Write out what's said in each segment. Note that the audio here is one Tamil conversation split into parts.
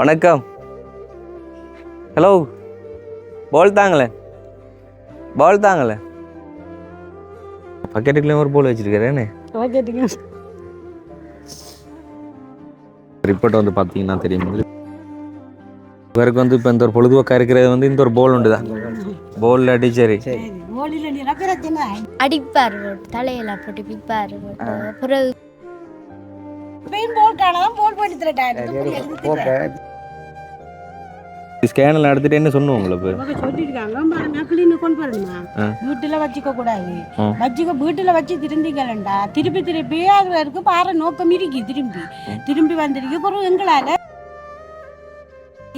வணக்கம். ஹலோ, பால் தாங்களேன், பால் தாங்களேன். பக்கெட்டுக்குள்ளே ஒரு பால் வச்சிருக்கிறேன்னு ரிப்போர்ட் வந்து பார்த்தீங்கன்னா தெரியும். இவருக்கு வந்து இப்போ இந்த ஒரு பொழுதுபோக்கா இருக்கிறது வந்து இந்த ஒரு போல் உண்டு தான். போல் அடிச்சரி அடிப்பார், தலையில போட்டு பிப்பார். ஸ்கேனில் எடுத்துட்டு என்ன சொன்னோம் உங்களுக்கு வீட்டுல வச்சுக்க கூடாது, வச்சுக்க வீட்டுல வச்சு திரும்பிக்கலண்டா திருப்பி திருப்பி அதுக்கு பாரு நோக்கம் இருக்கு. திரும்பி வந்திருக்கு. அப்புறம் எங்களால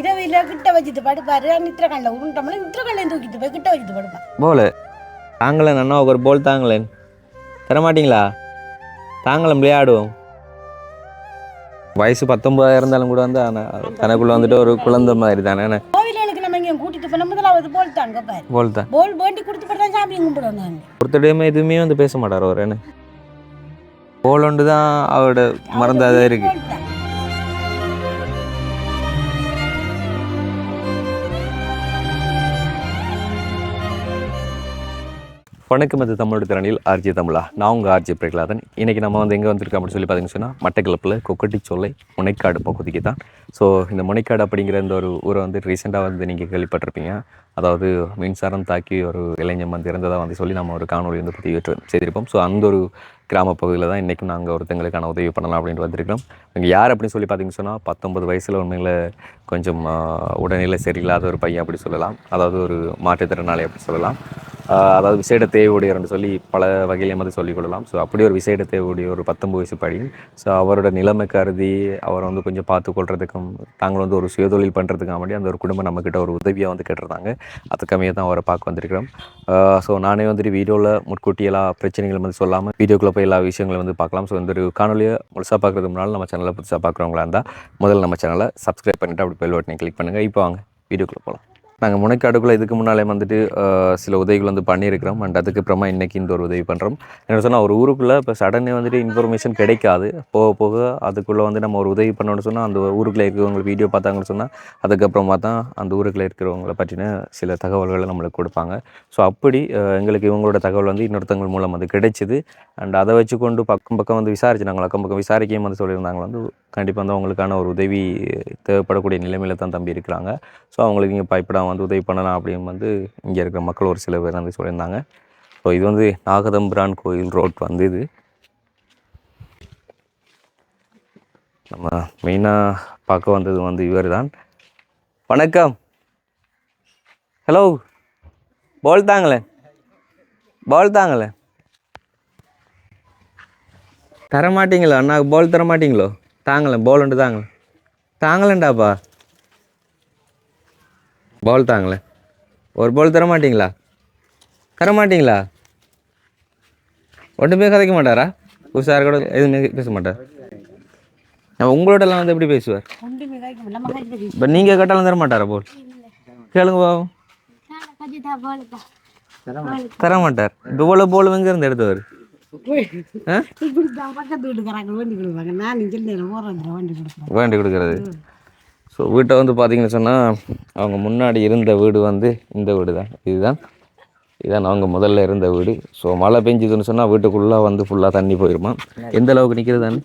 இரவில கிட்ட வச்சுட்டு படுப்பாரு. நித்திர கண்ணில் உருண்டோம்ல, நித்திர கண்ணில் தூக்கிட்டு போய் கிட்ட வச்சுட்டு படுப்பான். போல தாங்களேன் அண்ணா, ஒரு போல் தாங்களேன், தரமாட்டீங்களா? தாங்களேன் விளையாடுவோம். வயசு 19 இருந்தாலும் கூட வந்து தனக்குள்ள வந்துட்டு ஒரு குழந்தை மாதிரி தானே. கோவிலுக்கு நம்ம இங்கே கூட்டிட்டு போன முதலாவது போல் தாங்க பாரு. போல் தான் போல் வேண்டி கொடுத்து போட்டு தான் சாமி கும்பிடுவாங்க. ஒருத்தடையுமே எதுவுமே வந்து பேச மாட்டார் அவர். என்ன போல் ஒன்று தான் அவரோட மறந்தாதான் இருக்கு. வணக்கம். அது தமிழோட திறனில் ஆர்ஜி தமிழா. நான் உங்கள் ஆர்ஜி பிரகலாதன். இன்றைக்கி நம்ம வந்து எங்கே வந்திருக்கோம் அப்படின்னு சொல்லி பார்த்தீங்கன்னு சொன்னால் மட்டக்களப்பில் கொக்கட்டிச்சோலை முனைக்காடு பகுதிக்கு தான். ஸோ இந்த முனைக்காடு அப்படிங்கிற இந்த ஒரு ஊரை வந்து ரீசெண்டாக வந்து நீங்கள் கேள்விப்பட்டிருப்பீங்க. அதாவது மின்சாரம் தாக்கி ஒரு இளைஞன் வந்து இறந்ததாக வந்து சொல்லி நம்ம ஒரு காணொலி வந்து பதிவேற்று செய்திருப்போம். ஸோ அந்த ஒரு கிராம பகுதியில் தான் இன்றைக்கும் நாங்கள் ஒருத்தங்களுக்கான உதவி பண்ணலாம் அப்படின்ட்டு வந்திருக்கிறோம். இங்கே யார் அப்படின்னு சொல்லி பார்த்தீங்கன்னு சொன்னால் 19 வயசில் உண்மையில் கொஞ்சம் உடல்நிலை சரியில்லாத ஒரு பையன் அப்படி சொல்லலாம். அதாவது ஒரு மாற்றுத்திறனாளி அப்படி சொல்லலாம். அதாவது விசேட தேவையுடையவர்னு சொல்லி பல வகையிலையும் வந்து சொல்லிக்கொள்ளலாம். ஸோ அப்படி ஒரு விசேட தேவையுடைய ஒரு 19 வயசு பையன். ஸோ அவரோட நிலைமை கருதி அவரை வந்து கொஞ்சம் பார்த்துக்கொள்றதுக்கும் தாங்கள் வந்து ஒரு சுயதொழில் பண்ணுறதுக்காக வேண்டி அந்த ஒரு குடும்பம் நம்மக்கிட்ட ஒரு உதவியாக வந்து கேட்டிருந்தாங்க. அதுக்கமையாக தான் அவரை பார்க்க வந்திருக்கிறோம். ஸோ நானே வந்துட்டு வீடியோவில் முன்கூட்டி எல்லா பிரச்சனைகளும் வந்து சொல்லாமல் வீடியோக்குள்ளே போய் எல்லா விஷயங்களும் வந்து பார்க்கலாம். ஸோ இந்த ஒரு காணொலியை முழுசாக பார்க்குறதுக்கு முன்னால் நம்ம சேனலை புதுசாக பார்க்குறவங்களா இருந்தால் முதல்ல நம்ம சேனலை சப்ஸ்கிரைப் பண்ணிவிட்டு அப்படி பெல் பட்டனை கிளிக் பண்ணுங்கள். இப்போ வாங்க வீடியோக்குள்ளே போகலாம். நாங்கள் முனைக்காடுக்குள்ளே இதுக்கு முன்னாலே வந்துட்டு சில உதவிகள் வந்து பண்ணியிருக்கிறோம். அண்ட் அதுக்கப்புறமா இன்றைக்கி இந்த ஒரு உதவி பண்ணுறோம். என்ன சொன்னால் ஒரு ஊருக்குள்ளே இப்போ சடனே வந்துட்டு இன்ஃபர்மேஷன் கிடைக்காது. போக போக அதுக்குள்ளே வந்து நம்ம ஒரு உதவி பண்ணணும்னு சொன்னால் அந்த ஊருக்குள்ளே இருக்கிறவங்க வீடியோ பார்த்தாங்கன்னு சொன்னால் அதுக்கப்புறமா தான் அந்த ஊருக்குள்ளே இருக்கிறவங்களை பற்றின சில தகவல்களை நம்மளுக்கு கொடுப்பாங்க. ஸோ அப்படி எங்களுக்கு இவங்களோட தகவல் வந்து இன்னொருத்தவங்க மூலம் வந்து கிடைச்சிது. அண்ட் அதை வச்சு கொண்டு பக்கம் வந்து விசாரிச்சு நாங்கள் அக்கம் பக்கம் விசாரிக்கையும் வந்து சொல்லியிருந்தாங்க வந்து கண்டிப்பாக வந்து அவங்களுக்கான ஒரு உதவி தேவைப்படக்கூடிய நிலைமையில் தான் தம்பி இருக்கிறாங்க. ஸோ அவங்களுக்கு இங்கே பயப்படாமல் வந்து உதவி பண்ணலாம் அப்படின்னு வந்து இங்கே இருக்கிற மக்கள் ஒரு சில பேர் வந்து சொல்லியிருந்தாங்க. ஸோ இது வந்து நாகதம்பிரான் கோயில் ரோட் வந்து இது நம்ம மெயினாக பார்க்க வந்தது வந்து இவர் தான். வணக்கம். ஹலோ, பால் தாங்களேன், பால் தாங்களேன். தரமாட்டிங்களோ அண்ணா? பால் தர மாட்டிங்களோ? தாங்களேன், பால் உண்டு தாங்களேன், தாங்களேன்டாப்பா பால் தாங்களேன். ஒரு பால் தர மாட்டிங்களா? தர மாட்டிங்களா? ஒன்றுமே கதைக்க மாட்டாரா? உஷார் கூட எதுவுமே பேச மாட்டார். உங்களோடலாம் வந்து எப்படி பேசுவார்? இப்போ நீங்கள் கேட்டாலும் தர மாட்டாரா பால்? கேளுங்க பாவம். தர மாட்டார். இப்போ இவ்வளோ பால் எங்கே இருந்து எடுத்தவர்? வேண்டி கொடுக்குறது. ஸோ வீட்டை வந்து பார்த்தீங்கன்னு சொன்னால் அவங்க முன்னாடி இருந்த வீடு வந்து இந்த வீடு தான். இதுதான் அவங்க முதல்ல இருந்த வீடு. ஸோ மழை பெஞ்சுதுன்னு சொன்னால் வீட்டுக்குள்ளே வந்து ஃபுல்லாக தண்ணி போயிடுமா. எந்த அளவுக்கு நிற்கிறது தானே?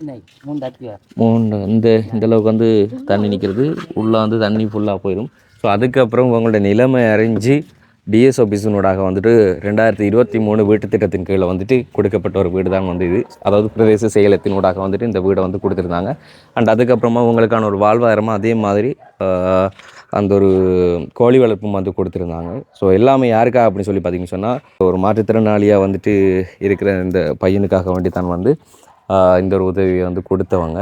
இந்த அளவுக்கு வந்து தண்ணி நிற்கிறது. ஃபுல்லாக வந்து தண்ணி ஃபுல்லாக போயிடும். ஸோ அதுக்கப்புறம் உங்களோட நிலைமை அறிஞ்சு டிஎஸ் ஆஃபீஸினூடாக வந்துட்டு 2023 வீட்டு திட்டத்தின் கீழே வந்துட்டு கொடுக்கப்பட்ட ஒரு வீடு தான் வந்து இது. அதாவது பிரதேச செயலத்தினூடாக வந்துட்டு இந்த வீடை வந்து கொடுத்துருந்தாங்க. அண்ட் அதுக்கப்புறமா உங்களுக்கான ஒரு வாழ்வாதாரமாக அதே மாதிரி அந்த ஒரு கோழி வளர்ப்பும் வந்து கொடுத்துருந்தாங்க. ஸோ எல்லாமே யாருக்காக அப்படின்னு சொல்லி பார்த்தீங்கன்னு சொன்னால் ஒரு மாற்றுத்திறனாளியாக வந்துட்டு இருக்கிற இந்த பையனுக்காக வேண்டி தான் வந்து இந்த ஒரு உதவியை வந்து கொடுத்தவங்க.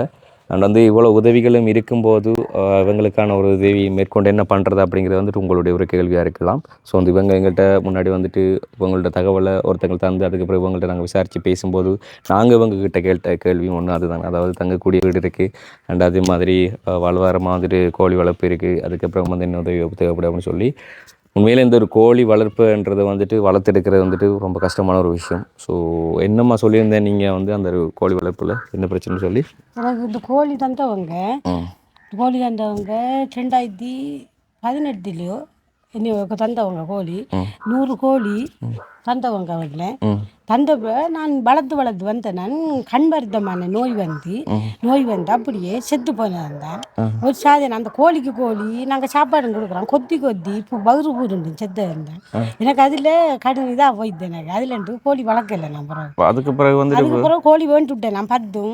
அண்ட் வந்து இவ்வளோ உதவிகளும் இருக்கும்போது இவங்களுக்கான ஒரு உதவி மேற்கொண்டு என்ன பண்ணுறது அப்படிங்கிறது வந்துட்டு உங்களுடைய ஒரு கேள்வியாக இருக்கலாம். ஸோ வந்து இவங்க எங்கள்கிட்ட முன்னாடி இவங்கள்ட்ட தகவலை ஒருத்தங்க தந்து அதுக்கப்புறம் இவங்கள்ட்ட நாங்கள் விசாரித்து பேசும்போது நாங்கள் இவங்ககிட்ட கேட்ட கேள்வியும் ஒன்று அதுதான். அதாவது தங்கக்கூடிய வீடு இருக்குது. அண்ட் அதே மாதிரி வாழ்வாரமாக வந்துட்டு கோழி வளர்ப்பு இருக்குது. அதுக்கப்புறம் வந்து என்ன உதவி தேவைப்படும் அப்படின்னு சொல்லி உண்மையிலே இந்த ஒரு கோழி வளர்ப்புன்றதை வந்துட்டு வளர்த்தெடுக்கிறது வந்துட்டு ரொம்ப கஷ்டமான ஒரு விஷயம். ஸோ என்னம்மா சொல்லியிருந்தேன் நீங்கள் வந்து அந்த கோழி வளர்ப்பில் என்ன பிரச்சனைன்னு சொல்லி? எனக்கு இந்த கோழி தந்தவங்க கோழி தந்தவங்க 2018 என்னை தந்தவங்க கோழி 100 கோழி தந்தவங்க வீட்டில் தந்தப்ப நான் வளர்த்து வந்தேன். நான் கண் வருத்தமான நோய் வந்து அப்படியே செத்து போனேன் தான். ஒரு சாதனை அந்த கோழிக்கு நாங்கள் சாப்பாடு கொடுக்குறோம் கொத்தி இப்போ வகுறு பூருண்டு செத்து இருந்தேன். எனக்கு அதில் கடும் இதாக போயிடுது. எனக்கு அதில் கோழி வளர்க்கலை நான். அதுக்கு பிறகு கோழி வேண்டி விட்டேன். நான் 10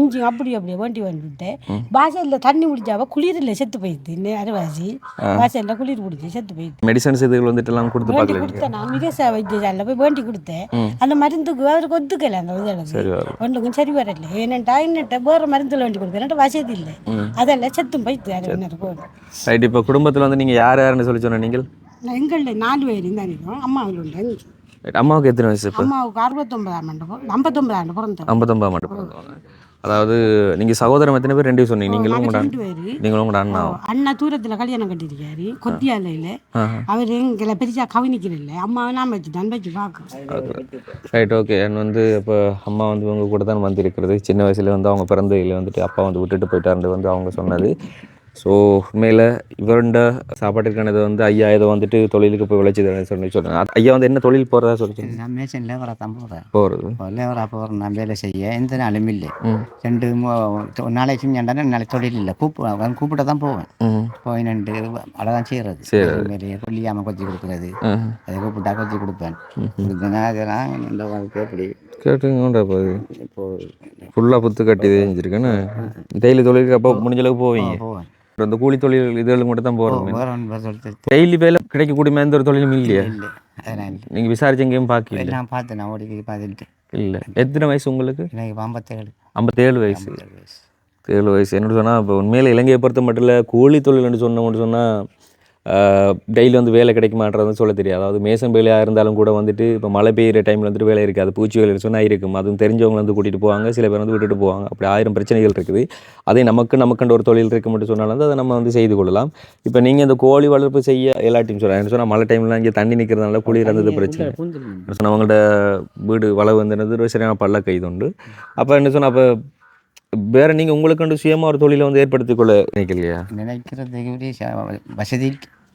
5 அப்படியே வேண்டி விட்டேன். வாசலில் தண்ணி குடிச்சாவ குளிரில் செத்து போயிடுது. அரைவாசி வாசலில் குளிர் குடிச்சு செத்து போயிடுது. மெடிசன்ஸ் இதுகள் வந்துட்டு எல்லாம் கொடுத்தேன். நான் மிகசா வைத்தியசாலையில் போய் வேண்டி கொடுத்தேன். அந்த மருந்துக்கு அவருக்கு ஒத்துக்கலை. அந்த இதழக்கு ஒன்றுக்கும் சரி வரல. ஏன்னாட்டா என்னட்ட வேறு மருந்துல வேண்டி கொடுக்குறேன் வசதி இல்லை. அதெல்லாம் செத்தும் போயிட்டு ரைட். இப்போ குடும்பத்தில் வந்து நீங்கள் யாருன்னு சொல்லி சொன்ன நீங்கள்? எங்களில் 4 பேர் தான் இருக்கோம். அம்மாவில் உண்டு. அம்மாவுக்கு எத்தனை வயசு? அம்மாவுக்கு 69 ஆண்டு 59 ஆண்டு பிறந்தோம். 59 ஆண்டு பிறந்தோம். அதாவது நீங்கள் சகோதரம் எத்தனை பேர்? 2 சொன்னீங்க. நீங்களும் உங்களோட அண்ணா? அண்ணா தூரத்தில் கல்யாணம் கட்டியிருக்காரு கொத்தியாலையில். அவர் எங்களை பெருசாக கவனிக்கிறதில்ல. அம்மாவை நான் வச்சு பார்க்குறேன். ரைட். ஓகே. வந்து இப்போ அம்மா வந்து உங்கள் கூட தான் வந்திருக்கிறது. சின்ன வயசுல வந்து அவங்க பிறந்தையில் வந்துட்டு அப்பா வந்து விட்டுட்டு போயிட்டாருன்னு வந்து அவங்க சொன்னது. ஸோ உண்மையில் இவருண்ட சாப்பாட்டுக்கானது வந்து ஐயா இதை வந்துட்டு தொழிலுக்கு போய் விளைச்சி சொல்லுங்க. ஐயா வந்து என்ன தொழில் போகிறதா சொல்லி? நான் மேசன் லேவராக தான் போகிறது. லேவராக போகிறேன். நான் வேலை செய்ய எந்த நாளும் இல்லை. 2 நாளைக்கு செஞ்சாண்டா நாளைக்கு தொழில் இல்லை. கூப்பிட்ட தான் போவேன். போய் நின்று அவ்வளோதான் செய்கிறது. சரி கொல்லியாமல் கொத்தி கொடுக்குறது. அதை கூப்பிட்டா கொத்தி கொடுப்பேன். அதெல்லாம் இந்த வாழ்க்கை எப்படி கேட்டுங்கடா இப்போ ஃபுல்லாக புத்து கட்டி செஞ்சுருக்கேன்னு டெய்லி தொழிலுக்கு அப்போ முடிஞ்சளவுக்கு போவீங்க? போவேன். இந்த கூலி தொழில் இதுகளுக்கு மட்டும் தான் போகிறோம். டெய்லி வேலை கிடைக்கக்கூடிய எந்த ஒரு தொழிலும் இல்லையா? இல்லை. அதெல்லாம் இல்லை. நீங்கள் விசாரிச்சு எங்கேயும் பார்க்கல? நான் பார்த்தேன். நான் ஓடி பார்த்துட்டு. இல்லை. எத்தனை வயசு உங்களுக்கு? எனக்கு 57. 57 வயசு. 7 வயசு. என்ன சொன்னால் இப்போ உண்மையில இலங்கையை பொறுத்த மட்டும் இல்லை கூலி தொழில்னு சொன்னால் டெய்லி வந்து வேலை கிடைக்க மாட்டேறதுன்னு சொல்ல தெரியாது. அதாவது மேசன் வேலையாக இருந்தாலும் கூட வந்துட்டு இப்போ மழை பெய்கிற டைமில் வந்துட்டு வேலை இருக்காது. பூச்சி வேலை சொன்னால் இருக்கும். அதுவும் தெரிஞ்சவங்க வந்து கூட்டிகிட்டு போவாங்க. சில பேர் வந்து விட்டுட்டு போவாங்க. அப்படி 1000 பிரச்சனைகள் இருக்குது. அதே நமக்குன்ற ஒரு தொழில் இருக்க மட்டும் சொன்னாலும் வந்து அதை நம்ம வந்து செய்து கொள்ளலாம். இப்போ நீங்கள் இந்த கோழி வளர்ப்பு செய்ய எல்லாத்தையும் சொல்கிறேன். சொன்னால் மழை டைம்லாம் இங்கே தண்ணி நிற்கிறதுனால குளிர் இருந்தது பிரச்சனை. சொன்னால் அவங்கள்ட்ட வீடு வளவு வந்துருந்தது ஒரு சரியான பள்ள கைது உண்டு. அப்போ என்ன சொன்னால் அப்போ வேறு நீங்கள் உங்களுக்கு சுயமாக ஒரு தொழிலை வந்து ஏற்படுத்திக் கொள்ள நினைக்கலையா? நினைக்கிறதுக்கு வசதி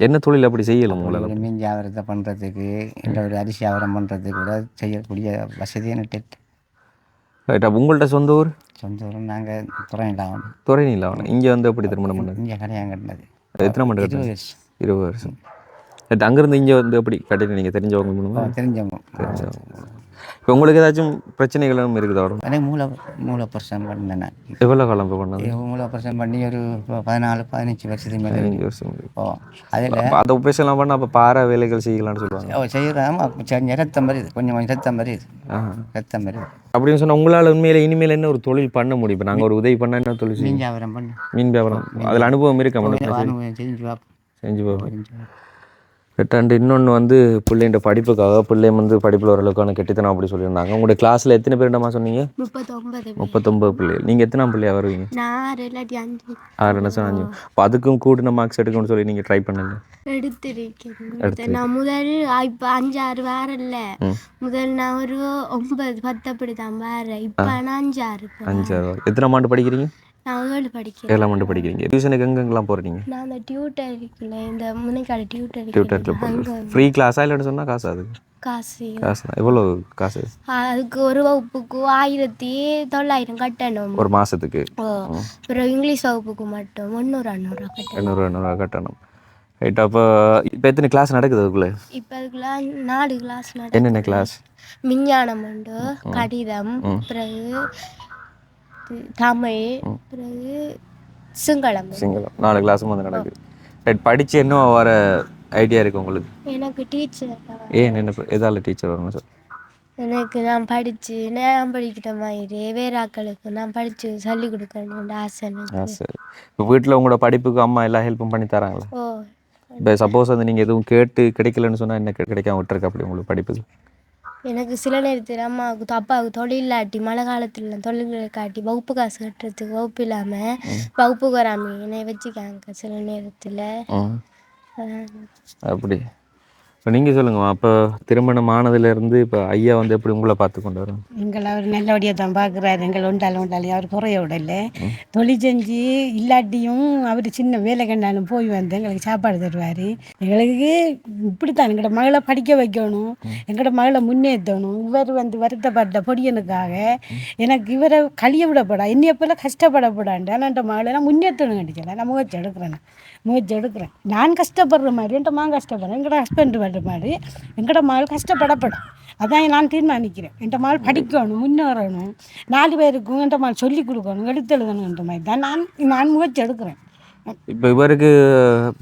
என்ன தொழில் அப்படி செய்யலாம்? உங்களால் மீன் வியாபாரத்தை பண்ணுறதுக்கு இல்லை ஒரு அரிசி வியாபாரம் பண்ணுறதுக்கு கூட செய்யக்கூடிய வசதியை நட்டு. ரைட். அப்போ உங்கள்கிட்ட சொந்த ஊர்? சொந்த ஊர் நாங்கள் துறையிலாகணும். துறையிலாகணும். இங்கே வந்து எப்படி திருமணம் பண்ணது? இங்கே கல்யாணம் கட்டினது. எத்தனை மணி? 20 வருஷம். ரைட். அங்கேருந்து இங்கே வந்து எப்படி கட்டிட்டு நீங்கள் தெரிஞ்சவங்க மூலமாக? தெரிஞ்சவங்க. இப்போ உங்களுக்கு ஏதாச்சும் பிரச்சனைகளும் இருக்குதா? எனக்கு மூல ஆப்ரேஷன் பண்ணேன். எவ்வளோ காலம் இப்போ பண்ணது? மூல ஆப்ரேஷன் பண்ணி ஒரு 14-15 வருஷத்துக்கு மேலே. 15 வருஷம். அதில் அந்த ஆப்ரேஷன்லாம் பண்ணால் அப்போ பாறை வேலைகள் செய்யலாம்னு சொல்லுவாங்க. செய்கிறாம ரத்தம் வருது. கொஞ்சம் ரத்தம் வருது. ரத்தம் வருது அப்படின்னு சொன்னால் உங்களால் உண்மையில இனிமேல் என்ன ஒரு தொழில் பண்ண முடியும்? இப்போ நாங்கள் ஒரு உதவி பண்ணால் என்ன தொழில்? மீன் வியாபாரம் பண்ணு. மீன் வியாபாரம். அதில் அனுபவம் இருக்கா? செஞ்சு பார்ப்போம். ரெண்டாண்டு இன்னொன்று வந்து பிள்ளைன்ற படிப்புக்காக பிள்ளை வந்து படிப்பில் ஓரளவுக்கான கெட்டித்தனம் அப்படி சொல்லியிருந்தாங்க. உங்களோட கிளாஸில் எத்தனை பேருண்டமா சொன்னீங்க? 39 பிள்ளைகள். நீங்கள் எத்தனாம் பிள்ளையா வருவீங்க? 6 5. இப்போ அதுக்கும் கூட்டின மார்க்ஸ் எடுக்கணும்னு சொல்லி நீங்கள் ட்ரை பண்ணுங்க. எடுத்திருக்கேன். நான் முதல் இப்போ 5-6 வாரம் இல்லை. முதல் நான் ஒரு 9-10 அப்படி தான் வரேன். இப்போ நான் 5-6. எத்தனாம் ஆண்டு படிக்கிறீங்க? நான் 7 படிக்கிறேன். 7ஆம் ஆண்டு படிக்கிறீங்க. டியூஷனுக்கு எங்கெங்கெல்லாம் போகிறீங்க? நான் அந்த டியூட்டர் இருக்குல்ல, இந்த முனைக்காடு டியூட்டரில் போகிறேன். ஃப்ரீ கிளாஸா இல்லைன்னு சொன்னால் காசு? அது காசு தான். எவ்வளோ காசு? அதுக்கு ஒரு வகுப்புக்கு 1900 கட்டணும் ஒரு மாதத்துக்கு. அப்புறம் இங்கிலீஷ் வகுப்புக்கு மட்டும் 800 கட்டணும். ரைட். அப்போ இப்போ எத்தனை கிளாஸ் நடக்குது அதுக்குள்ளே? இப்போ அதுக்குள்ள 4 கிளாஸ் நடக்குது. என்னென்ன கிளாஸ்? விஞ்ஞானம் உண்டு, கடிதம், பிறகு தமிழ், பிறகு சிங்களம். 4 கிளாஸும் வந்து நடக்குது. ரைட். படித்து என்ன வர ஐடியா இருக்குது உங்களுக்கு? எனக்கு டீச்சர். என்ன எதால் டீச்சர் வரணும் சார்? எனக்கு நான் படிக்கிற மாதிரி வேற ஆக்களுக்கு நான் படித்து சொல்லிக் கொடுக்கணும்னு ஆசை. இப்போ வீட்டில் உங்களோட படிப்புக்கு அம்மா எல்லா ஹெல்ப்பும் பண்ணி தராங்களா? இப்போ சப்போஸ் வந்து நீங்கள் எதுவும் கேட்டு கிடைக்கலன்னு சொன்னால் என்ன கிடைக்காம விட்டுருக்கு அப்படி உங்களுக்கு படிப்புக்கு? எனக்கு சில நேரத்தில் அம்மாவுக்கு அப்பாவுக்கு தொழில் இல்லாட்டி மழை காலத்தில் தொழில்களை காட்டி வகுப்பு காசு கட்டுறதுக்கு வகுப்பு இல்லாமல் வகுப்புக்கு வராமல் என்னை வச்சுக்காங்க சில நேரத்தில். அப்படி இப்போ நீங்கள் சொல்லுங்கம்மா, அப்போ திருமணம் ஆனதுலேருந்து இப்போ ஐயா வந்து எப்படி உங்களை பார்த்து கொண்டு வரோம்? எங்களை அவர் நல்லபடியாக தான் பார்க்குறாரு. எங்களை உண்டாலும் அவர் குறைய விடல. தொழில் செஞ்சு இல்லாட்டியும் அவர் சின்ன வேலை கண்டாலும் போய் வந்து எங்களுக்கு சாப்பாடு தருவார். எங்களுக்கு இப்படித்தான் எங்களோட மகளை படிக்க வைக்கணும், எங்களோட மகளை முன்னேற்றணும். இவர் வந்து வருத்தப்பட்ட பொடியனுக்காக எனக்கு இவரை கழிய விடப்படா, என்னைய போல கஷ்டப்படப்படாண்டு. ஆனால் என் மகளெல்லாம் முன்னேற்றணும் கண்டிச்சல நான் முயற்சி எடுக்கிறேன். நான் கஷ்டப்படுற மாதிரி என் மகன் கஷ்டப்படுறேன், எங்களோட ஹஸ்பண்ட் வர்ற மாதிரி எங்களோட மகள் கஷ்டப்படப்படும். அதான் நான் தீர்மானிக்கிறேன். என் மகள் படிக்கணும், முன்னேறணும், 4 பேருக்கும் என் மகள் சொல்லிக் கொடுக்கணும், எழுத்தெழுதணுன்ற மாதிரி தான் நான் முயற்சி எடுக்கிறேன். இப்போ இவருக்கு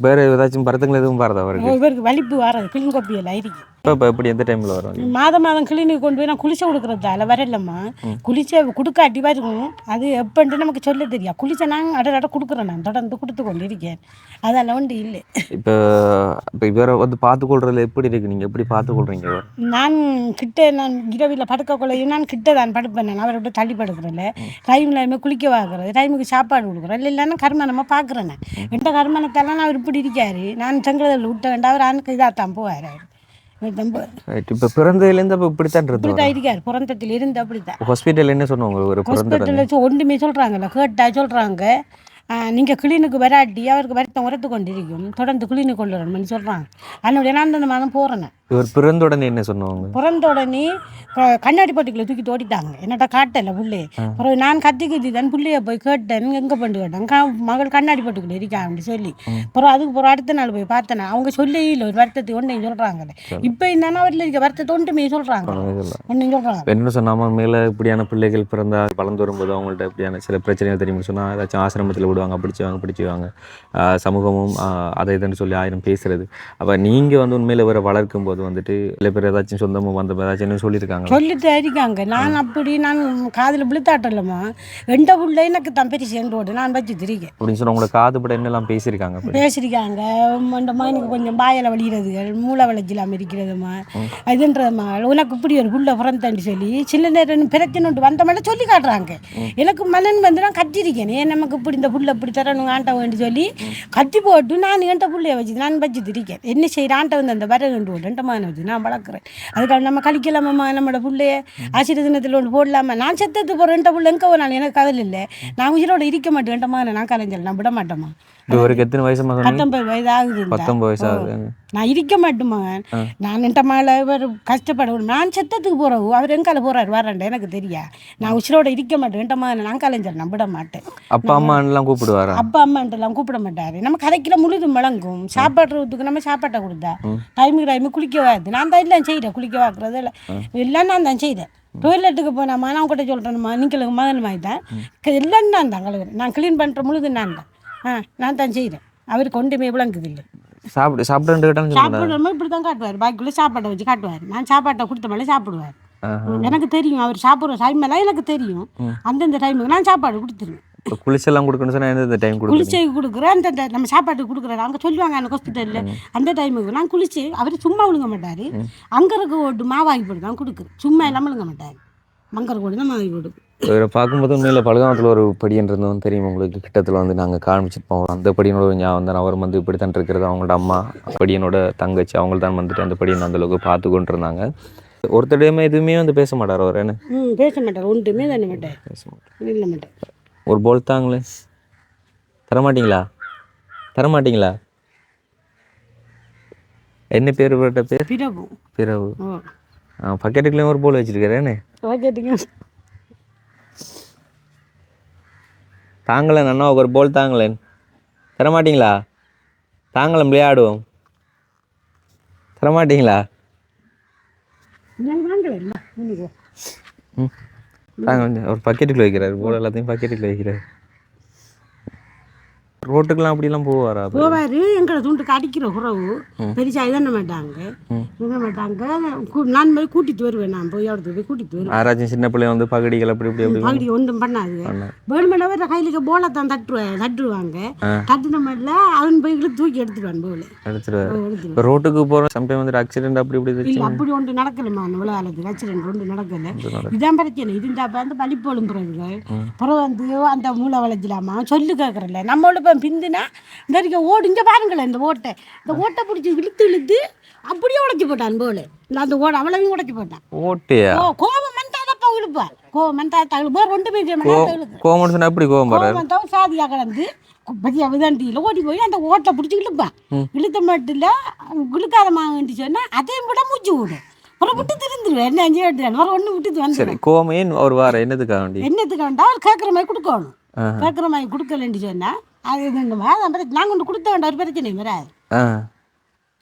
வேறு ஏதாச்சும் வருத்தங்கள் எதுவும் வரதா அவருக்கு? இவருக்கு வலிப்பு வராது, கிளீன் கோப்பியெல்லாம் இருக்கு. இப்போ எப்படி எந்த டைமில் வரும்? மாதம் கிளினிக் கொண்டு போய் நான் குளிச்ச கொடுக்குறதால வரலம்மா. குளிச்ச கொடுக்காட்டி இருக்கும், அது எப்போன்ட்டு நமக்கு சொல்ல தெரியும். குளிச்ச நான் அட கொடுக்குறேன், நான் தொடர்ந்து கொடுத்து கொண்டு இருக்கேன். அதெல்லாம் ஒன்று இல்லை. இப்போ இவரை வந்து பார்த்துக்கொள்றதுல எப்படி இருக்குது, நீங்கள் எப்படி பார்த்துக்கொள்றீங்க? நான் இரவில் படுக்கக்குள்ளையும் நான் கிட்ட தான் படுப்பேன். நான் அவரை விட்டு தள்ளி படுக்கிறேன்ல, டைமில் குளிக்க வாக்குறது, டைமுக்கு சாப்பாடு கொடுக்குறேன். இல்லைன்னா கருமானமாக பார்க்குறேன். எந்த கருமானத்தாலாம் அவர் இப்படி இருக்காரு. நான் செங்கலில் விட்ட வேண்டாம், அவர் ஆணுக்கு இதாக தான் போவார். இப்போ பிறந்ததுலேருந்து அப்போ இப்படித்தான் இருக்காரு, பிறந்தத்தில் இருந்து அப்படித்தான். ஹாஸ்பிட்டல் என்ன சொன்னாங்க? ஒரு ஹாஸ்பிட்டலில் ஒன்றுமே சொல்கிறாங்கல்ல, கேட்டா சொல்கிறாங்க நீங்கள் கிளினிக்கு வராட்டி அவருக்கு வருத்தம் உரத்து கொண்டு இருக்கும், தொடர்ந்து கிளினிக் கொண்டு வரணும்னு சொல்கிறாங்க. அதனுடைய நான் அந்த மாதம் போகிறேன். இவர் பிறந்த உடனே என்ன சொன்னாங்க? பிறந்த உடனே கண்ணாடி போட்டிக்குள்ள தூக்கிட்டு ஓடிட்டாங்க, என்னட்ட காட்டலை புள்ளே. அப்புறம் நான் கத்தி தான் புள்ளைய போய் கேட்டேன், எங்கே பண்ணி கேட்டேன், மகள் கண்ணாடி போட்டுக்குள்ள இருக்கா அப்படின்னு சொல்லி. அப்புறம் அதுக்கு அப்புறம் அடுத்த நாள் போய் பார்த்தேன், அவங்க சொல்லி இல்லை ஒரு வருத்தத்தை ஒன்றையும் சொல்கிறாங்களே. இப்போ இருந்தாலும் அவரில் இருக்க வருத்தத்தை ஒன்றுமே சொல்கிறாங்க, ஒன்றையும் சொல்கிறாங்க. என்ன சொன்னாமல் மேலே இப்படியான பிள்ளைகள் பிறந்தா வளர்ந்து வரும்போது அவங்கள்ட்ட இப்படியான சில பிரச்சனைகள் தெரியுமா சொன்னால் ஏதாச்சும் ஆசிரமத்தில் விடுவாங்க, பிடிச்சுவாங்க, சமூகமும் அதை இதுன்னு சொல்லி 1000 பேசுறது. அப்போ நீங்கள் வந்து உண்மையில் இவரை வளர்க்கும் போது வந்துட்டு சில பேர் ஏதாச்சும் சொந்தமும் வந்த ஏதாச்சும் சொல்லியிருக்காங்க? சொல்லிட்டு இருக்காங்க. நான் நான் காதில் விழுத்தாட்டலம்மா, எந்த புள்ள எனக்கு தான் பெரிய சேர்ந்து நான் வச்சு திரிக்கேன் அப்படின்னு சொன்னால் உங்களோட காது பட என்னெல்லாம் பேசியிருக்காங்க? அந்த எனக்கு கொஞ்சம் பாயலை வலிகிறதுகள், மூளை வளைச்சிலாமல் இருக்கிறதுமா, அதுன்றதுமா, உனக்கு இப்படி ஒரு புள்ள பிறந்தாண்டி சொல்லி சில நேரம் பிரச்சனை வந்த மாதிரி சொல்லி காட்டுறாங்க. எனக்கு மனன் வந்து நான் கத்திருக்கேன், ஏன் நமக்கு இப்படி இந்த புள்ள இப்படி தரணும் ஆண்ட வேண்டி சொல்லி கத்தி போட்டு நான் என்கிட்ட புள்ளைய வச்சு நான் வச்சு திரிக்கேன். என்ன செய்கிற ஆண்ட வந்து அந்த வர ரெண்டு மான வச்சு நான் வளர்க்குறேன். அதுக்காக நம்ம கழிக்கலாமா நம்மளோட புள்ளைய ஆசிரியர் தினத்தில் ஒன்று போடலாமா? நான் செத்தது போகிறேன், என்கிட்ட புள்ள எங்கே போனாலும் எனக்கு கவலை இல்லை, நான் உயிரோட இருக்க மாட்டேன், என்கிட்ட நான் கலைஞர் நான் விட மாட்டேம்மா. இவருக்கு எத்தனை வயசு? 19 வயது ஆகுது. 19 வயசு ஆகுது. நான் இருக்க மாட்டேம்மா, நான் என்கிட்ட மகளை இவர் கஷ்டப்படணும், நான் செத்தத்துக்கு போகிறோம், அவர் எங்கால போகிறாரு வரேன் எனக்கு தெரியா, நான் உயிரோட இருக்க மாட்டேன், என்கிட்ட நான் கலைஞர் நான் விட மாட்டேன். அப்பா அம்மாலாம் கூப்பிடுவார்? அப்பா அம்மான்ட்டெல்லாம் கூப்பிட மாட்டார். நம்ம கதைக்கில் முழுதும் முழங்கும், சாப்பாடுறதுக்கு நம்ம சாப்பாட்டை கொடுத்தா டைமுக்கு குளிக்க வாது நான் தான் எல்லாம் செய்கிறேன், குளிக்க வாக்குறது எல்லாம் நான் தான் செய்கிறேன். டொய்லெட்டுக்கு போனாமா நான் கூட சொல்கிறேன்மா, நீங்களுக்கு மகன் மாதிரி தான் எல்லாம் நான் தான் கழுவுறேன், நான் க்ளீன் பண்ணுற முழுது நான் தான் நான் தான் செய்கிறேன். அவருக்கு ஒன்றுமே விளங்குது இல்லை. சாப்பிடுறோம் இப்படி தான் காட்டுவார், பாக்கிக்குள்ளே சாப்பாட்டை வச்சு காட்டுவார். நான் சாப்பாட்டை கொடுத்த மேலே சாப்பிடுவார். எனக்கு தெரியும் அவர் சாப்பிட்ற டைம் எல்லாம் எனக்கு தெரியும், அந்தந்த டைமுக்கு நான் சாப்பாடு கொடுத்துருவேன். குளிச்செல்லாம் கொடுக்கணும் சொன்னால் எந்த டைம் குளிச்சு கொடுக்குறேன், அந்த நம்ம சாப்பாட்டுக்கு கொடுக்குறேன். அங்கே சொல்லுவாங்க எனக்கு ஹாஸ்பிட்டலில் அந்த டைமுக்கு நான் குளிச்சு, அவர் சும்மா விழுங்க மாட்டார், அங்கருக்கு ஓட்டு மாவாகி போட்டு தான் கொடுக்குறேன், சும்மா எல்லாம் விழுங்க மாட்டார், மங்கருக்கு ஓட்டு தான் மாவாகி போட்டு. இவரை பார்க்கும்போது உண்மையில் பலகாமத்தில் ஒரு படின்றதும் தெரியும் உங்களுக்கு, கிட்டத்தில் வந்து நாங்கள் காமிச்சிருப்போம். அந்த படியனோட ஞாபகம் தான் அவர் வந்து இப்படி தான் இருக்கிறது. அவங்களோட அம்மா படியனோட தங்கச்சி அவங்க தான் வந்துட்டு அந்த படியனை அந்தளவுக்கு பார்த்து கொண்டு இருந்தாங்க. ஒருத்தடையுமே எதுவுமே வந்து பேச மாட்டார் அவர். என்ன பேச மாட்டார், ஒன்றுமே தானே மாட்டார், பேச மாட்டார், இல்லை மாட்டார். ஒரு போல் தாங்களே தரமாட்டீங்களா? என்ன பேர்? பேர் பிறவு. பக்கெட்டுக்குள்ளேயும் ஒரு போல் வச்சிருக்கிறேன்னு தாங்களேன் அண்ணா, ஒரு போல் தாங்களேன், தரமாட்டீங்களா? தாங்களேன் விளையாடுவோம், தரமாட்டீங்களா? ஒரு பக்கெட்டுக்குள்ள வைக்கிறாரு போல், எல்லாத்தையும் பக்கெட்டுக்குள்ள வைக்கிறாரு. ரோட்டுக்கெல்லாம் அப்படிலாம் போவாரா? போவார். எங்களை துண்டுக்கு அடிக்கிற உறவு பெருசா இதண்ண மாட்டாங்க, நான் போய் கூட்டிட்டு வருவேன், நான் போய் இடத்துக்கு போய் கூட்டிட்டு வருவேன். யாராச்சும் சின்ன பிள்ளை வந்து பகடிகள் அப்படி பகடி ஒன்றும் பண்ணாது. வேணுமெண்டவே கையிலுக்கு போல தான் தட்டுவாங்க, தட்டுன மாதிரில அவன் போய் தூக்கி எடுத்துருவான் போல எடுத்துருவாரு. ரோட்டுக்கு போகிற சம்டைம் வந்து ஆக்சிடென்ட் அப்படி அப்படி ஒன்று நடக்கலமா, அவ்வளோ காலத்துக்கு ஆக்சிடென்ட் ஒன்று நடக்கல. இதான் பிரச்சனை. இதுண்டா வந்து பழிப்போலும் பிறகு பிறகு வந்து அந்த மூளை வளைஞ்சிலாமா சொல்லு கேட்குறல, நம்மளோட பிந்துனா இந்த ஓடு இங்கே பாருங்களேன், இந்த ஓட்டை பிடிச்சி இழுத்து அப்படியே உடைச்சு போட்டான் போல அந்த ஓட அவ்வளவையும் உடைச்சு போட்டான். ஓட்டையா? கோபம் வந்தாதப்பா இழுப்பான். கோபம் வந்தா தகுப்பு ரெண்டு பேர் கோவம் சொன்னா எப்படி கோவம் வராது? வந்தவன் சாதியா கலந்து பத்தியா விதாண்டியில் ஓடி போய் அந்த ஓட்டை பிடிச்சி இழுப்பான். இழுத்த மட்டும் இல்லை இழுக்காத மாங்கன்னு சொன்னா அதையும் விட மூச்சு விடும். அப்புறம் விட்டு திருந்துருவேன். என்ன அஞ்சு எடுத்துவேன் ஒரு ஒன்று விட்டு வந்து சரி கோவம் ஏன் அவர் வார என்னதுக்காக வேண்டி? என்னத்துக்கு வேண்டாம் அவர் கேட்குற மாதிரி கொடுக்கணும். கேட்குற மாதிரி கொடுக்கலன்னு சொன்னா அது நாங்கள் கொண்டு கொடுத்த வேண்டாம் ஒரு பிரச்சனை வராது.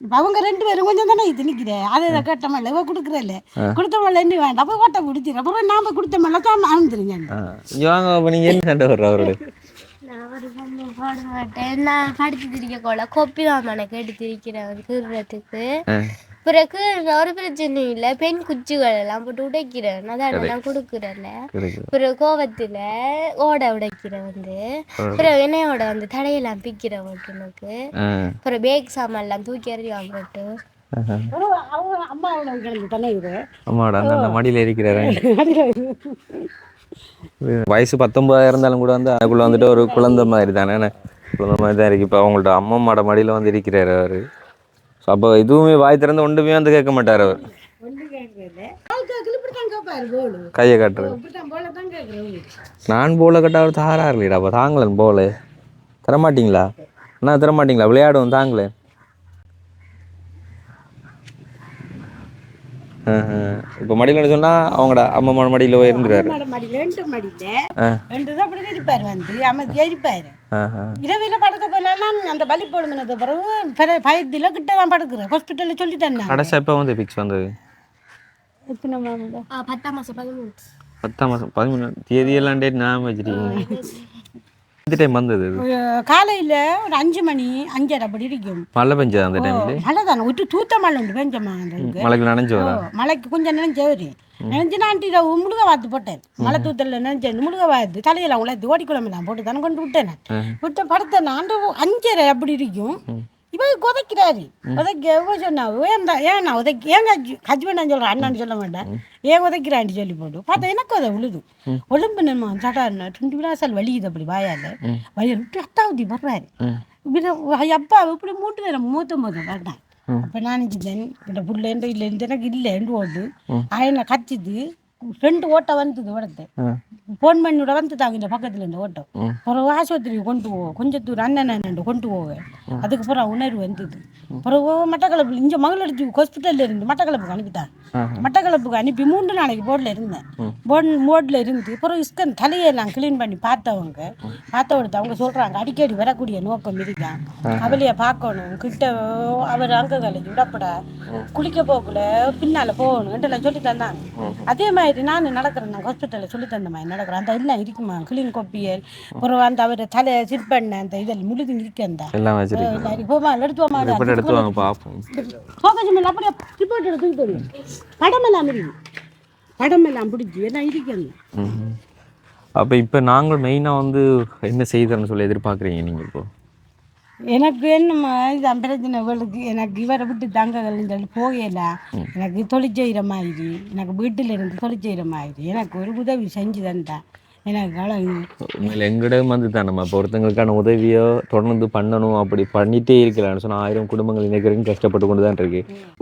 இப்போ அவங்க ரெண்டு பேரும் கொஞ்சம் தானே இது நிற்கிறேன் அதை கேட்ட மாட்டல இவ கொடுக்குறல்ல கொடுத்த மாட்டல என்ன வேண்டாம் அப்போ ஓட்ட பிடிச்சிடும். அப்புறம் நாம கொடுத்த மாட்டல தான் அனுந்துருங்க. நீங்கள் என்ன சண்டை வர்ற அவரோட? நான் ஒரு பொண்ணு போட மாட்டேன். நான் படித்து திரிக்க கூட கொப்பிதான் எனக்கு எடுத்து திரிக்கிறேன் கீறதுக்கு. பிறகு ஒரு பிரச்சனை இல்லை பெண் குச்சிகள் எல்லாம் போட்டு உடைக்கிறேன். அதான் நான் கொடுக்குறேன்ல. பிறகு கோவத்தில் ஓட உடைக்கிறேன் பிறகு எண்ணெயோட தடையெல்லாம் பிக்கிறேன் ஓட்டுனுக்கு. அப்புறம் பேக் சாமான் எல்லாம் தூக்கி எறியாம போட்டு அம்மாடா அந்த மடியில் இருக்கிறாரு. வயசு 19 இருந்தாலும் கூட அதுக்குள்ள வந்துட்டு ஒரு குழந்தை மாதிரி தானே, குழந்தை மாதிரி தான் இருக்கு. இப்போ அவங்கள்ட்ட அம்மாவோட மடியில் இருக்கிறாரு அவர். ஸோ அப்போ எதுவுமே வாய் திறந்து ஒன்றுமே கேட்க மாட்டார் அவர். கையை காட்டுறது நான் போல கட்ட அவர் தாரா இல்லைடா. அப்போ தாங்களேன் போல தரமாட்டிங்களா? அண்ணா தரமாட்டிங்களா? விளையாடுவோம் தாங்களே. இப்போ மடியில் சொன்னால் அவங்களோட அம்மா மடியில் இருந்துருவாரு. இரவில படுக்க போனாலும் அந்த பலி போடுனது பிறகு பயத்தில் கிட்ட தான் படுக்கிறேன். ஹாஸ்பிட்டலில் சொல்லிட்டேன். கடைசி எப்போ பிக்ஸ் வந்தது? 10ஆம் மாதம் 13 தேதியெல்லாம் டேட் ஞாபகம் வச்சிருக்கீங்க? எந்த டைம் வந்தது? காலையில் ஒரு 5 மணி 5:30 அப்படி இருக்கும். மழை பெஞ்சது அந்த டைம்ல? மழை தானே விட்டு தூத்த மழை உண்டு பெஞ்சமா. மழைக்கு நனைஞ்சு மழைக்கு கொஞ்சம் நினைஞ்சவரு நினைஞ்சு நான் முழுக வாத்து போட்டேன். மழை தூத்தல நினைச்சேன் முழுக வாத்து தலையெல்லாம் உழைத்து ஓடிக்குழம்பெல்லாம் போட்டு தானே கொண்டு விட்டேன். விட்டு படுத்தேன் நான் 5:30 அப்படி இருக்கும். இவ உதைக்கிறாரு உதைக்க சொன்னா ஏன் உதைக்க ஏங்க ஹஸ்பண்ட் சொல்கிறேன் அண்ணான்னு சொல்ல மாட்டேன். ஏன் உதைக்கிறான்னு சொல்லி போட்டு பார்த்தா எனக்கு அதை விழுது ஒழும்பு நம்ம சட்டாருன்னா 20 விளாசால் வலிக்குது அப்படி வாயால் வலியை விட்டு அத்தாவதி வர்றாரு. அப்பா இப்படி மூட்டு நேரம் மூத்த வேண்டாம். அப்போ நான் நினச்சிட்டேன் இந்த புள்ளேன்ற இல்லை எனக்கு இல்லைன்னு ஓடு ஆயின கச்சிது 2 ஓட்டை வந்தது உடத்து ஃபோன் பண்ணிவிட வந்துட்டாங்க இந்த பக்கத்தில் இந்த ஓட்டம். பிறகு ஆஸ்பத்திரிக்கு கொண்டு போவோம் கொஞ்சம் தூரம் அண்ணன் கொண்டு போவேன். அதுக்கு பிறகு உணர்வு வந்தது. பிறகு மட்டக்களப்பில் இங்கே மகளடிச்சு ஹாஸ்பிட்டலில் இருந்து மட்டக்களப்புக்கு அனுப்பிட்டாங்க. மட்டக்களப்புக்கு அனுப்பி 3 நாளைக்கு போர்டில் இருந்தேன். போர்டில் இருந்து பிறகு ஸ்கன் தலையெல்லாம் க்ளீன் பண்ணி பார்த்தவங்க அவங்க சொல்கிறாங்க அடிக்கடி வரக்கூடிய நோக்கம் இருக்கான் அவளையை பார்க்கணும் கிட்ட அவர் அங்கே கலைஞ்சி விடப்பட குளிக்க போகல பின்னால் போகணும்ன்றலாம் சொல்லி தந்தாங்க. அதே மாதிரி நான் நடக்கிறேன். நான் ஹாஸ்பிட்டலில் சொல்லி தந்த மாதிரி நடக்கிறேன். அந்த எல்லாம் இருக்குமா கிளீன் கொப்பியல் அப்புறம் அந்த அவர் தலை சிற்பண்ண அந்த இதில் முழுது இருக்கேன் எடுத்துவோமா அப்படியே ரிப்போர்ட் எடுத்து படமெல்லாம் இருக்கு படமெல்லாம் பிடிச்சி எல்லாம் இருக்கேன். அப்போ இப்போ நாங்கள் மெயினாக என்ன செய்தோன்னு சொல்லி எதிர்பார்க்குறீங்க நீங்கள்? இப்போ எனக்கு என்னம்மா இதான் பிரச்சனை இவளுக்கு எனக்கு இவரை விட்டு தங்கங்கள் போகல. எனக்கு தொழில் செய்கிற மாதிரி எனக்கு வீட்டில் இருந்து தொழில் செய்கிற மாதிரி எனக்கு ஒரு உதவி செஞ்சு தந்தா எனக்கு உண்மையில் எங்களிடம் தான் நம்ம இப்போ ஒருத்தங்களுக்கான உதவியோ தொடர்ந்து பண்ணணும் அப்படி பண்ணிகிட்டே இருக்கலாம்னு சொன்னால் 1000 குடும்பங்கள் இன்றைக்கு கஷ்டப்பட்டு கொண்டு தான் இருக்கு.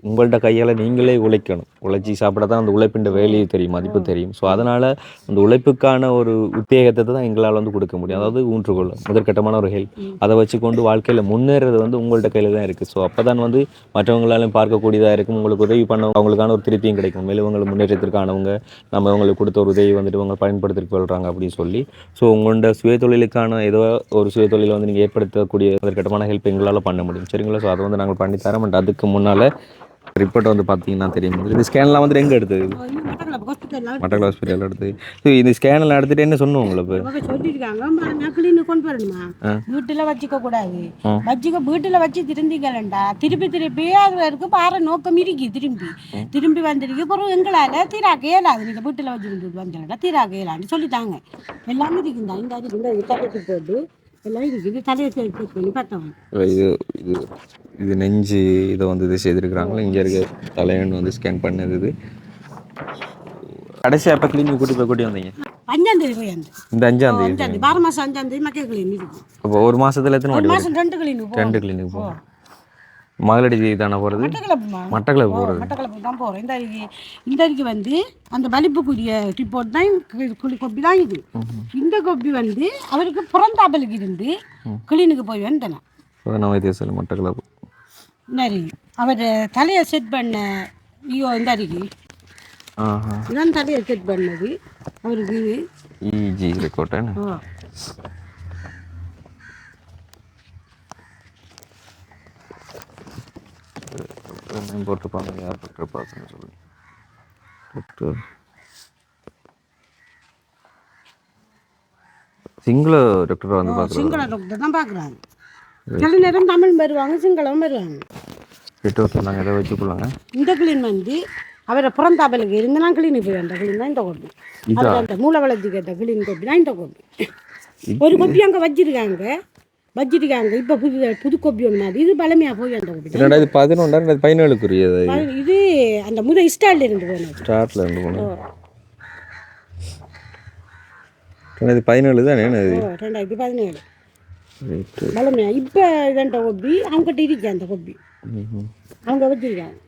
உங்கள்கிட்ட கையால் நீங்களே உழைக்கணும். உழைச்சி சாப்பிட தான் அந்த உழைப்பின் வேலையை தெரியும் மதிப்பு தெரியும். ஸோ அதனால் அந்த உழைப்புக்கான ஒரு உத்தேகத்தை தான் எங்களால் கொடுக்க முடியும். அதாவது ஊன்றுகோள் முதற்கட்டமான ஒரு ஹெல்ப் அதை வச்சு கொண்டு வாழ்க்கையில் முன்னேறது உங்கள்கிட்ட கையில் தான் இருக்குது. ஸோ அப்போ தான் மற்றவங்களாலையும் பார்க்கக்கூடியதாக இருக்கும். உங்களுக்கு உதவி பண்ண அவங்களுக்கான ஒரு திருப்பியும் கிடைக்கும். மேலும் உங்களை முன்னேற்றத்திற்கானவங்க நம்ம அவங்களுக்கு கொடுத்த ஒரு உதவி இவங்க பயன்படுத்திக் கொள்கிறாங்க அப்படின்னு சொல்லி. ஸோ உங்களோட சுயதொழிலுக்கான ஏதோ ஒரு சுயதொழிலை நீங்கள் ஏற்படுத்தக்கூடிய முதற்கட்டமான ஹெல்ப் எங்களால் பண்ண முடியும். சரிங்களா? ஸோ அதை நாங்கள் பண்ணித்தரோம். பட் அதுக்கு முன்னால் ரிப்போர்ட் பார்த்தீங்கன்னா தெரியும். இந்த ஸ்கேன்லாம் எங்கே எடுத்தது? மட்டக்களப்பு ஹாஸ்பிட்டல் எடுத்து. ஸோ இந்த ஸ்கேனெல்லாம் எடுத்துகிட்டு என்ன சொன்னோம் உங்களுக்கு? சொல்லியிருக்காங்க கிளீனு கொண்டு வரணுமா வீட்டில் வச்சுக்க கூடாது வீட்டில் வச்சு திருந்திக்கலண்டா திருப்பி அது வரைக்கும் பாரு நோக்கம் இருக்கு திரும்பி வந்துருக்கு. அப்புறம் எங்களால் தீராக்க இயலாது நீங்கள் வீட்டில் வச்சுக்கிட்டு வந்துடா தீராக்க இயலான்னு சொல்லிட்டாங்க. எல்லாமே இருக்குந்தா இந்த தடுத்து போட்டு எல்லாம் இருக்குது தலையை பண்ணி பார்த்தோம். இது நெஞ்சு இதை இது செய்திருக்கிறாங்களா? இங்கே இருக்க தலையன்னு ஸ்கேன் பண்ணது. கடைசியாக எப்போ கிளினிக் கூட்டி வந்தீங்க? 5ஆம் தேதி போய் இந்த 5ஆம் தேதி 12 மாதம் 5ஆம் தேதி மக்கள் கிளினிக். அப்போ ஒரு மாதத்துல எத்தனை? ஒரு மாதம் 2 கிளினிக் 2 கிளினிக் போகும். மகளடி தானே போகிறது? மட்டக்களப்புமா? மட்டக்களப்பு போகிறது. மட்டக்களப்பு தான் போகிறோம். இந்த அடிக்கு வந்து அந்த வலிப்புக்குரிய ரிப்போர்ட் தான் கொப்பி தான் இது. இந்த கொப்பி வந்து அவருக்கு புறந்தாப்பலுக்கு இருந்து கிளீனுக்கு போய் வந்தேன். வைத்தியசாலை மட்டக்களப்பு. சரி, அவர் தலையை செட் பண்ண இந்த அடிக்கு இதான் தலையை செட் பண்ணது அவருக்கு. இஜி ரெக்கார்ட் போட்டுருப்பாங்க. யார் டாக்டர் பார்த்துன்னு சொல்லி டாக்டர் சிங்கள டாக்டர் வந்து பார்க்குறாங்க. சிங்கள டாக்டர் தான் பார்க்குறாங்க. சில நேரம் தமிழ் வருவாங்க, சிங்களம் வருவாங்க. நாங்கள் எதை வச்சுக்கொள்ளாங்க. இந்த கிளீன் வந்து அவரை புறந்தாப்பலுக்கு இருந்து நான் கிளீனுக்கு போய் அந்த கிளீன் தான் இந்த கோப்பி. அவர் அந்த மூளை வளர்ச்சிக்கு ஏற்ற கிளீன் கோப்பி தான் இந்த கோப்பி. ஒரு கோப்பி அங்கே வச்சிருக்காங்க. இப்போ புது கோப்பி ஒன்று மாதிரி இது பழமையாக போய் அந்த கோப்பி. 2011 2017 இது அந்த முதல் ஸ்டார்ட்ல இருந்து போனது. ஸ்டார்ட்ல இருந்து போனது 2017 தானே? 2017 பழமையா. இப்போ இதண்ட கோப்பி அவங்ககிட்ட இருக்கு. அந்த கோப்பி அவங்க வச்சிருக்காங்க.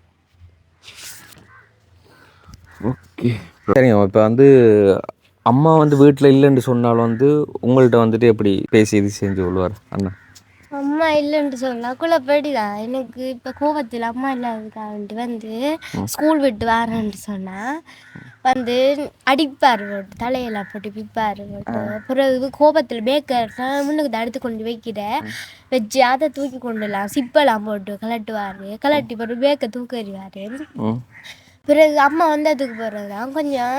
ஓகே சரிங்க. இப்போ வந்து அம்மா வந்து வீட்டில் இல்லைன்னு சொன்னாலும் வந்து உங்கள்கிட்ட வந்துட்டு எப்படி பேசி இது செஞ்சு கொள்வார் அண்ணா? அம்மா இல்லைன்னு சொன்னால் குழப்படிதான். எனக்கு இப்போ கோபத்தில் அம்மா இல்லாததுக்காக வந்து ஸ்கூல் விட்டு வரேன்னு சொன்னால் வந்து அடிப்பார் போட்டு தலையெல்லாம் போட்டு பிப்பார் போட்டு. பிறகு கோபத்தில் பேக்கர் முன்னுக்கு அடுத்து கொண்டு வச்சு அதை தூக்கி கொண்டுலாம் சிப்பெல்லாம் போட்டு கலட்டி போட்டு பேக்கை தூக்க எறிவார். பிறகு அம்மா வந்ததுக்கு பிறகு தான் கொஞ்சம்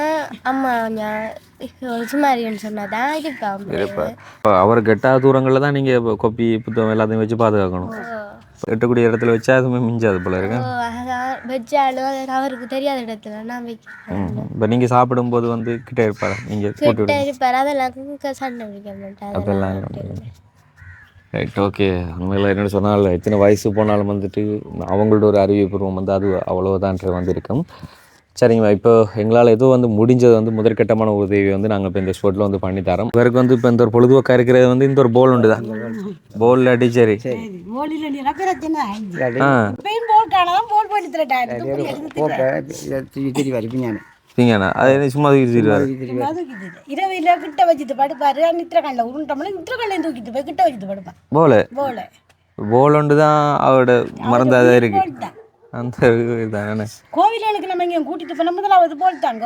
அம்மா கொஞ்சம் சுமாரின்னு சொன்னால் தான் இருப்பாங்க. அவர் கெட்டாத தூரங்களில் தான் நீங்கள் கொப்பி புத்தகம் எல்லாத்தையும் வச்சு பாதுகாக்கணும். எட்டக்கூடிய இடத்துல வச்சா அதுவுமே மிஞ்சாது போல இருக்கு. வச்சாலும் அவருக்கு தெரியாத இடத்துல நான் வைக்கிறேன். இப்போ நீங்கள் சாப்பிடும்போது வந்து கிட்டே இருப்பார், நீங்கள் கிட்ட இருப்பார். அதெல்லாம் சண்டை பிடிக்க மாட்டார். அதெல்லாம் ரைட். ஓகே. உண்மையில் என்னென்னு சொன்னால் எத்தனை வயசு போனாலும் வந்துட்டு அவங்களோட ஒரு அறிவுபூர்வம் வந்து அது அவ்வளோதான்றது வந்து இருக்கும். சரிங்கம்மா, இப்போ எங்களால் ஏதோ வந்து முடிஞ்சது வந்து முதற்கட்டமான உதவி வந்து நாங்கள் இப்போ இந்த ஸ்போர்ட்டில் வந்து பண்ணித்தரோம். இவருக்கு வந்து இப்போ இந்த ஒரு பொழுதுபோக்காக இருக்கிறது வந்து இந்த ஒரு போல் உண்டு தான். போல் அடி சரி சரிங்கண்ணா. அது என்ன சும்மா இரவில கிட்ட வச்சுட்டு படுப்பாரு. நித்திரக்கல்ல உருண்டோம்னா நித்திரக்கல்ல தூக்கிட்டு போய் கிட்ட வச்சுட்டு படுப்பான். போல் ஒன்று தான் அவரோட மறந்தாதான் இருக்கு. அந்த இதுதானே கோவிலுக்கு நம்ம இங்கே கூட்டிட்டு போன முதலாவது போல் தான்.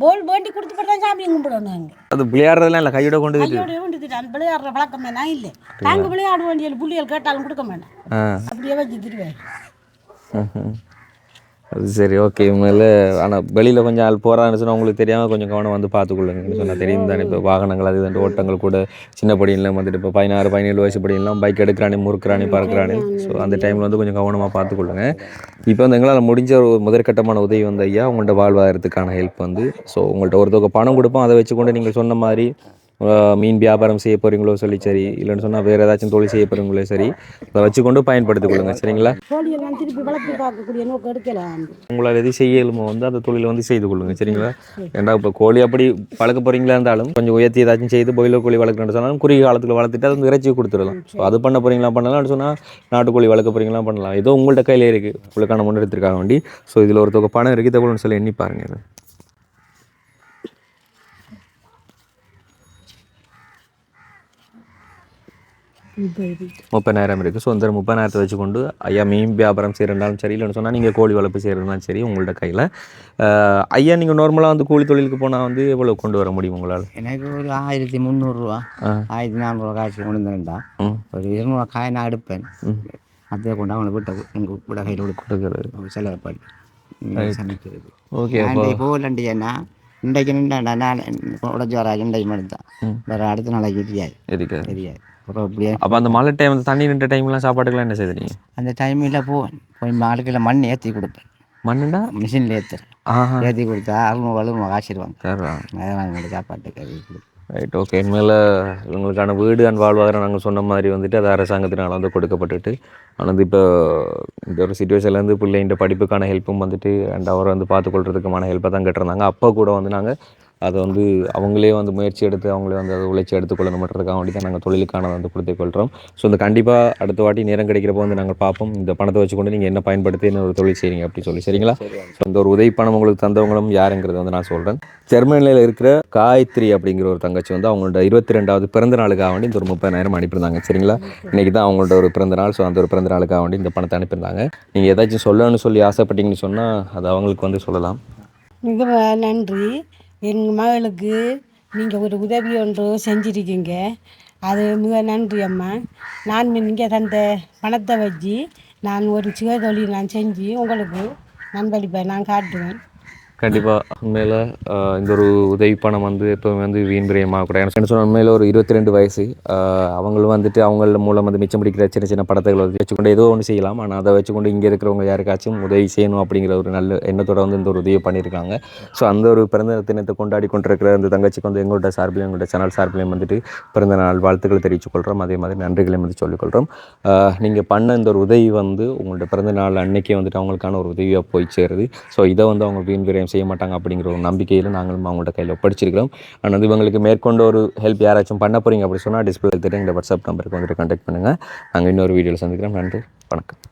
போல் வேண்டி கொடுத்து போட்டு தான் சாமி கும்பிடணும். அது விளையாடுறதுலாம் இல்லை, கையோட கொண்டு அந்த விளையாடுற பழக்கமே நான் இல்லை. நாங்க விளையாட வேண்டிய புள்ளிகள் கேட்டாலும் கொடுக்க மாட்டேன். அப்படியே வச்சு திருவேன். அது சரி. ஓகே. மேலே ஆனால் வெளியில் கொஞ்சம் ஆள் போகிறான்னு சொன்னால் உங்களுக்கு தெரியாமல் கொஞ்சம் கவனம் வந்து பார்த்துக்கொள்ளுங்கன்னு சொன்னால் தெரியும் தானே. இப்போ வாகனங்கள் அது வந்து ஓட்டங்கள் கூட சின்ன படியெல்லாம் வந்துட்டு இப்போ 16-17 வயசு படியெல்லாம் பைக் எடுக்கிறானே, முறுக்கிறானே, பறக்கிறானே. ஸோ அந்த டைமில் வந்து கொஞ்சம் கவனமாக பார்த்துக்கொள்ளுங்க. இப்போ வந்து எங்களால் முடிஞ்ச ஒரு முதற்கட்டமான உதவி வந்து ஐயா உங்கள்கிட்ட வாழ்வாதாரத்துக்கான ஹெல்ப் வந்து ஸோ உங்கள்கிட்ட ஒருத்தவங்க பணம் கொடுப்போம். அதை வச்சு கொண்டு நீங்கள் சொன்ன மாதிரி மீன் வியாபாரம் செய்ய போகிறீங்களோ சொல்லி சரி, இல்லைன்னு சொன்னால் வேறு ஏதாச்சும் தொழில் செய்ய போகிறீங்களோ சரி, அதை வச்சுக்கொண்டு பயன்படுத்திக் கொள்ளுங்க. சரிங்களா? உங்களால் எது செய்யலுமோ வந்து அந்த தொழிலை வந்து செய்து கொள்ளுங்க. சரிங்களா? ஏன்னா இப்போ கோழி அப்படி வளர்க்க போகிறீங்களா இருந்தாலும் கொஞ்சம் உயர்த்தி ஏதாச்சும் செய்து பாய்லர் கோழி வளர்க்கணும்னு சொன்னாலும் குறுகிய காலத்தில் வளர்த்துட்டு அது இறைச்சி கொடுத்துடலாம். ஸோ அது பண்ண போகிறீங்களா பண்ணலாம்னு சொன்னால் நாட்டுக்கோழி வளர்க்க போகிறீங்களா பண்ணலாம். ஏதோ உங்கள்கிட்ட கையிலே இருக்குது, உங்களுக்கான முன்னெடுத்திருக்காக வேண்டி. ஸோ இதில் ஒருத்தவங்க பணம் இருக்குது தகவல்னு சொல்லி எண்ணி பாருங்கள். 30,000 இருக்குது. ஸோ இந்த 30,000 வச்சுக்கொண்டு ஐயா மீன் வியாபாரம் செய்கிறனாலும் சரி, இல்லைன்னு சொன்னால் நீங்கள் கோழி வளர்ப்பு செய்கிறதுனாலும் சரி உங்கள்ட்ட கையில். ஐயா நீங்கள் நார்மலாக வந்து கூலி தொழிலுக்கு போனால் வந்து எவ்வளோ கொண்டு வர முடியும் உங்களால்? எனக்கு ஒரு 1300 ரூபா 1400 காய்ச்சி கொண்டு வந்தேன்டா. ஒரு 200 காய் நான் எடுப்பேன். அதே கொண்டு அவங்களை விட்ட கையில் கொடுக்குறது செலவுப்பாடு சமைக்கிறது. ஓகே. போகலண்டி ஏன்னா இன்றைக்கு நின்றாண்டா நான் உடஞ்சி வர இன்றைக்கு மட்டும் தான், வேறு அடுத்த நாளைக்கு தெரியாது. அப்போ அந்த மழை டைம் தண்ணி நின்ற டைம்லாம் சாப்பாட்டுக்கெல்லாம் என்ன செய்யுறீங்க? அந்த டைமில் போய் மாடுகளில் மண் ஏற்றி கொடுப்பேன். மண்ணுண்டா மிஷினில் ஏற்றி கொடுத்தா அவங்க காய்ச்சிடுவாங்க. அதெல்லாம் சாப்பாட்டுக்கு கொடுப்பேன். ரைட். ஓகே. இனிமேல் இவங்களுக்கான வீடு அண்ட் வாழ்வாதாரம் நாங்கள் சொன்ன மாதிரி வந்துட்டு அது அரசாங்கத்தினால் வந்து கொடுக்கப்பட்டுட்டு ஆனால் வந்து இப்போ இந்த ஒரு சிச்சுவேஷன்லேருந்து பிள்ளைங்க படிப்புக்கான ஹெல்ப்பும் வந்துட்டு அண்ட் அவரை வந்து பார்த்துக்கொள்றதுக்குமான ஹெல்ப்பை தான் கேட்டிருந்தாங்க. அப்போ கூட வந்து நாங்கள் அதை வந்து அவங்களே வந்து முயற்சி எடுத்து அவங்களே வந்து அதை உழைச்சி எடுத்துக்கொள்ளணுன்றதுக்காக வேண்டி தான் நாங்கள் தொழிலுக்கான வந்து கொடுத்துக் கொள்கிறோம். ஸோ இந்த கண்டிப்பாக அடுத்த வாட்டி நேரம் கிடைக்கிறப்போ வந்து நாங்கள் பார்ப்போம் இந்த பணத்தை வச்சுக்கொண்டு நீங்கள் என்ன பயன்படுத்தி என்ன ஒரு தொழில் செய்கிறீங்க அப்படி சொல்லி. சரிங்களா? ஸோ இந்த ஒரு உதவி பணம் உங்களுக்கு தந்தவங்களும் யாருங்கிறத வந்து நான் சொல்கிறேன். ஜெர்மனியில் இருக்கிற காயத்ரி அப்படிங்கிற ஒரு தங்கச்சி வந்து அவங்களோட 22வது பிறந்த நாளுக்காக வேண்டி இந்த ஒரு 30,000 அனுப்பியிருந்தாங்க. சரிங்களா? இன்றைக்கி தான் அவங்களோட ஒரு பிறந்த நாள். ஸோ அந்த ஒரு பிறந்த நாளுக்காக வேண்டி இந்த பணத்தை அனுப்பியிருந்தாங்க. நீங்கள் ஏதாச்சும் சொல்லணும்னு சொல்லி ஆசைப்பட்டீங்கன்னு சொன்னால் அது அவங்களுக்கு வந்து சொல்லலாம். மிக நன்றி. என் மகளுக்கு நீங்கள் ஒரு உதவி ஒன்று செஞ்சிருக்கீங்க, அது மிக நன்றி அம்மா. நான் நீங்கள் தந்த பணத்தை வச்சு நான் ஒரு சுய தொழில் நான் செஞ்சு உங்களுக்கு நண்பளிப்பேன், நான் காட்டுவேன். கண்டிப்பாக உண்மையில் இந்த ஒரு உதவி பணம் வந்து எப்போவுமே வந்து வீண் விரயமாகக்கூடாது. எனக்கு சொன்ன உண்மையில் ஒரு 22 வயசு அவங்களும் வந்துட்டு அவங்கள மூலம் வந்து மிச்சம் பிடிக்கிற சின்ன சின்ன படத்தைகளை வச்சுக்கொண்டு ஏதோ ஒன்று செய்யலாம். ஆனால் அதை வச்சுக்கொண்டு இங்கே இருக்கிறவங்க யாருக்காச்சும் உதவி செய்யணும் அப்படிங்கிற ஒரு நல்ல எண்ணத்தோடு வந்து இந்த ஒரு உதவியை பண்ணியிருக்காங்க. ஸோ அந்த ஒரு பிறந்த தினத்தை கொண்டாடி கொண்டிருக்கிற அந்த தங்கச்சிக்கு வந்து எங்களோட சார்பிலையும் எங்களோட சேனல் சார்பிலையும் வந்துட்டு பிறந்த நாள் வாழ்த்துக்களை தெரிவித்துக் கொள்கிறோம். அதே மாதிரி நன்றிகளையும் வந்து சொல்லிக்கொள்கிறோம். நீங்கள் பண்ண இந்த ஒரு உதவி வந்து உங்களோட பிறந்த நாள் அன்னைக்கே வந்துட்டு அவங்களுக்கான ஒரு உதவியாக போய் சேருது. ஸோ இதை வந்து அவங்க வீண் விரயம் செய்ய மாட்டாங்க அப்படிங்கிற ஒரு நம்பிக்கையில் நாங்களும் அவங்கள்ட்ட கையில் ஒப்படைச்சிருக்கிறோம். ஆனால் வந்து இவங்களுக்கு மேற்கொண்டு ஒரு ஹெல்ப் யாராச்சும் பண்ண போகிறீங்க அப்படி சொன்னால் டிஸ்பிளே எடுத்துகிட்டு எங்கள் வாட்ஸ்அப் நம்பருக்கு வந்துட்டு கான்டாக்ட் பண்ணுங்கள். நாங்கள் இன்னொரு வீடியோவில் சந்திக்கிறோம். நன்றி, வணக்கம்.